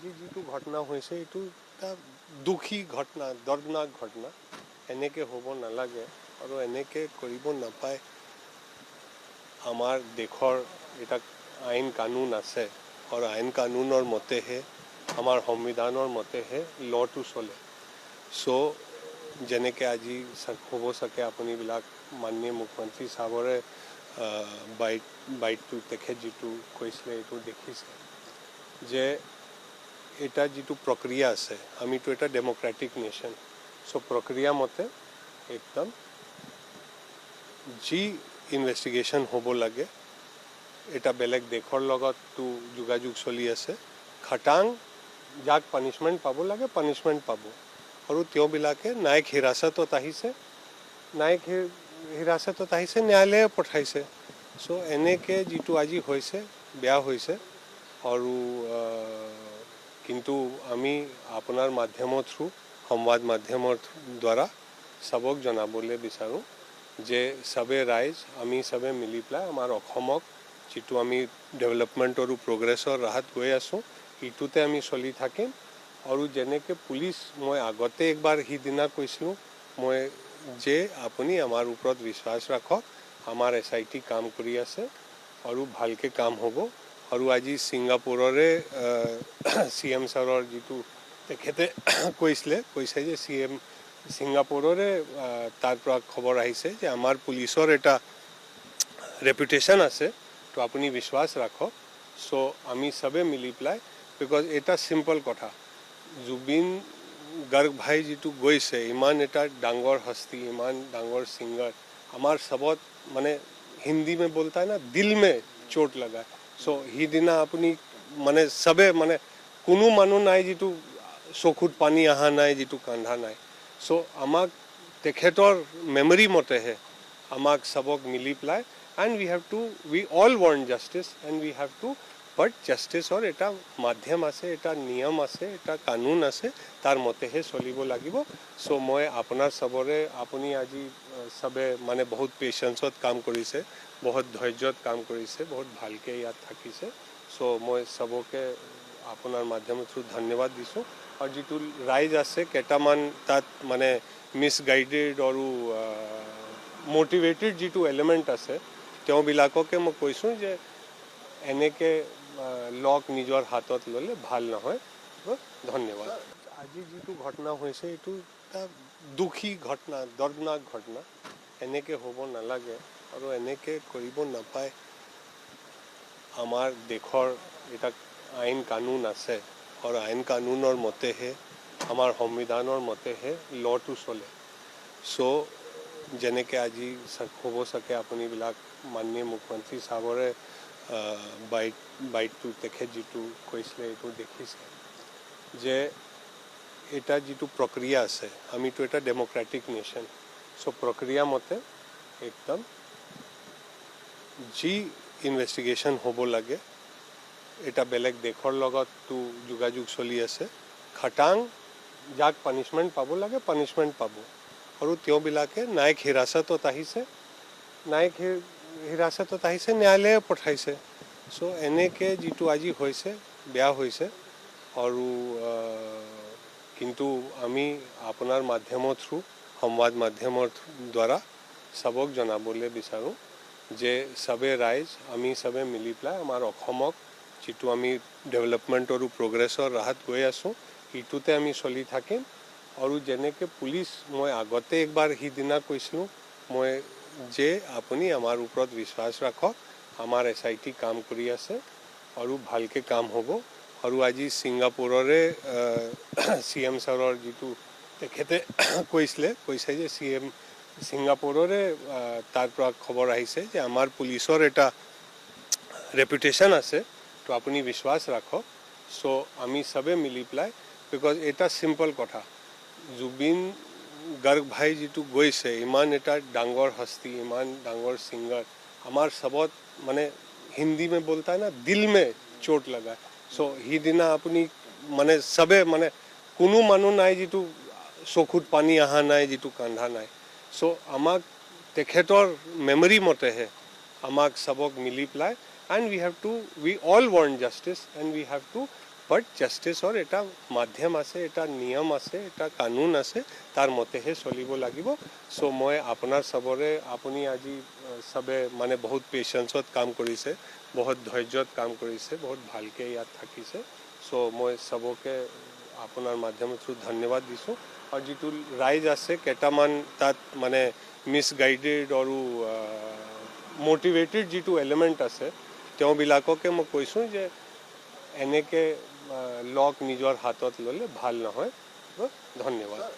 আজি যিটো ঘটনা হৈছে এইটো এটা দুখী ঘটনা, দৰ্দনাক ঘটনা। এনেকৈ হ'ব নালাগে আৰু এনেকৈ কৰিব নাপায়। আমাৰ দেশৰ এটা আইন কানুন আছে আৰু আইন কানুনৰ মতেহে, আমাৰ সংবিধানৰ মতেহে লটো চলে। চ' যেনেকৈ আজি হ'ব চাগে আপুনিবিলাক মাননীয় মুখ্যমন্ত্ৰী চাহাবৰে বাইটটো তেখেত যিটো কৈছিলে এইটো দেখিছে যে এটা যিটো প্ৰক্ৰিয়া আছে, আমিতো এটা ডেম'ক্ৰেটিক নেশ্যন। চ' প্ৰক্ৰিয়া মতে একদম যি ইনভেষ্টিগেশ্যন হ'ব লাগে, এটা বেলেগ দেশৰ লগততো যোগাযোগ চলি আছে। খাটাং যাক পানিছমেণ্ট পাব লাগে পানিছমেণ্ট পাব আৰু তেওঁবিলাকে ন্যায়িক হিৰাচতত আহিছে, ন্যায়ালয়ে পঠাইছে। চ' এনেকৈ যিটো আজি হৈছে বেয়া হৈছে আৰু কিন্তু আমি আপোনাৰ মাধ্যমৰ থ্ৰু, সংবাদ মাধ্যমৰ দ্বাৰা চবক জনাবলৈ বিচাৰোঁ যে চবে ৰাইজ আমি চবে মিলি পেলাই আমাৰ অসমক যিটো আমি ডেভেলপমেণ্ট আৰু প্ৰগ্ৰেছৰ ৰাহত গৈ আছোঁ, ইটোতে আমি চলি থাকিম। আৰু যেনেকৈ পুলিচ, মই আগতে একবাৰ সিদিনা কৈছিলোঁ মই যে আপুনি আমাৰ ওপৰত বিশ্বাস ৰাখক, আমাৰ SIT কাম কৰি আছে আৰু ভালকৈ কাম হ'ব। আৰু আজি ছিংগাপুৰৰে CM ছাৰৰ যিটো তেখেতে কৈছে যে ছিংগাপুৰৰে তাৰ পৰা খবৰ আহিছে যে আমাৰ পুলিচৰ এটা ৰেপুটেশ্যন আছে, তো আপুনি বিশ্বাস ৰাখক। চ' আমি চবে মিলি পেলাই, বিকজ এটা চিম্পল কথা, জুবিন গাৰ্গ ভাই যিটো গৈছে, ইমান এটা ডাঙৰ হস্তি, ইমান ডাঙৰ ছিংগাৰ, আমাৰ চবত মানে হিন্দী মে বলতা है ना, দিল মে চোট লগা। চ' সিদিনা আপুনি মানে চবে মানে কোনো মানুহ নাই যিটো চকুত পানী অহা নাই, যিটো কান্দা নাই। চ' আমাক তেখেতৰ মেমৰি মতেহে আমাক চবক মিলি পেলাই and we all want justice and we have to, but জাষ্টিছৰ এটা মাধ্যম আছে, এটা নিয়ম আছে, এটা কানুন আছে, তাৰ মতেহে চলিব লাগিব। চ' মই আপোনাৰ চবৰে, আপুনি আজি চবে মানে বহুত পেচেঞ্চত কাম কৰিছে, বহুত ধৈৰ্যত কাম কৰিছে, বহুত ভালকৈ ইয়াত থাকিছে। চ' মই চবকে আপোনাৰ মাধ্যমৰ থ্ৰু ধন্যবাদ দিছোঁ। আৰু যিটো ৰাইজ আছে কেইটামান তাত মানে মিছগাইডেড আৰু মটিভেটেড যিটো এলিমেণ্ট আছে, তেওঁবিলাককে মই কৈছোঁ যে এনেকৈ লক নিজৰ হাতত ল'লে ভাল নহয়। ধন্যবাদ। আজি যিটো ঘটনা হৈছে এইটো এটা দুখী ঘটনা, দৰ্দনাক ঘটনা। এনেকৈ হ'ব নালাগে আৰু এনেকৈ কৰিব নাপায়। আমাৰ দেশৰ এটা আইন কানুন আছে আৰু আইন কানুনৰ মতেহে, আমাৰ সংবিধানৰ মতেহে লটো চলে। চ' যেনেকৈ আজি হ'ব চাগে আপুনিবিলাক মাননীয় মুখ্যমন্ত্ৰী চাহাবৰে বাইটটো তেখেত যিটো কৈছিলে এইটো দেখিছে যে এটা যিটো প্ৰক্ৰিয়া আছে, আমিতো এটা ডেম'ক্ৰেটিক নেশ্যন। চ' প্ৰক্ৰিয়া মতে একদম যি ইনভেষ্টিগেশ্যন হ'ব লাগে, এটা বেলেগ দেশৰ লগততো যোগাযোগ চলি আছে। খাটাং যাক পানিছমেণ্ট পাব লাগে পানিছমেণ্ট পাব আৰু তেওঁবিলাকে ন্যায়িক হিৰাচতত আহিছে, ন্যায়ালয়ে পঠাইছে। চ' এনেকৈ যিটো আজি হৈছে বেয়া হৈছে আৰু কিন্তু আমি আপোনাৰ মাধ্যমৰ থ্ৰু, সংবাদ মাধ্যমৰ দ্বাৰা চবক জনাবলৈ বিচাৰোঁ যে চবে ৰাইজ আমি চবে মিলি পেলাই আমাৰ অসমক যিটো আমি ডেভেলপমেণ্ট আৰু প্ৰগ্ৰেছৰ ৰাহত গৈ আছোঁ, ইটোতে আমি চলি থাকিম। আৰু যেনেকৈ পুলিচ, মই আগতে একবাৰ সিদিনা কৈছিলোঁ মই যে আপুনি আমাৰ ওপৰত বিশ্বাস ৰাখক, আমাৰ SIT কাম কৰি আছে আৰু ভালকৈ কাম হ'ব। আৰু আজি ছিংগাপুৰৰে CM ছাৰৰ যিটো তেখেতে কৈছে যে ছিংগাপুৰৰে তাৰ পৰা খবৰ আহিছে যে আমাৰ পুলিচৰ এটা ৰেপুটেশ্যন আছে, তো আপুনি বিশ্বাস ৰাখক। চ' আমি চবে মিলি পেলাই, বিকজ এটা চিম্পল কথা, জুবিন গাৰ্গ ভাই যিটো গৈছে, ইমান এটা ডাঙৰ হস্তি, ইমান ডাঙৰ ছিংগাৰ, আমাৰ চবত মানে হিন্দী মে বলতা है ना, দিল মে চোট লগা। চ' সিদিনা আপুনি মানে চবে মানে কোনো মানুহ নাই যিটো চকুত পানী অহা নাই, যিটো কান্দা নাই। চ' আমাক তেখেতৰ মেমৰি মতেহে আমাক চবক মিলি পেলাই and we all want justice and we have to, but জাষ্টিছৰ এটা মাধ্যম আছে, এটা নিয়ম আছে, এটা কানুন আছে, তাৰ মতেহে চলিব লাগিব। চ' মই আপোনাৰ চবৰে, আপুনি আজি চবে মানে বহুত পেচেঞ্চত কাম কৰিছে, বহুত ধৈৰ্যত কাম কৰিছে, বহুত ভালকৈ ইয়াত থাকিছে। চ' মই চবকে আপোনাৰ মাধ্যমৰ থ্ৰু ধন্যবাদ দিছোঁ। আৰু যিটো ৰাইজ আছে কেইটামান তাত মানে মিছগাইডেড আৰু মটিভেটেড যিটো এলিমেণ্ট আছে, তেওঁবিলাককে মই কৈছোঁ যে এনেকৈ লগ নিজৰ হাতত ল'লে ভাল নহয়। ধন্যবাদ।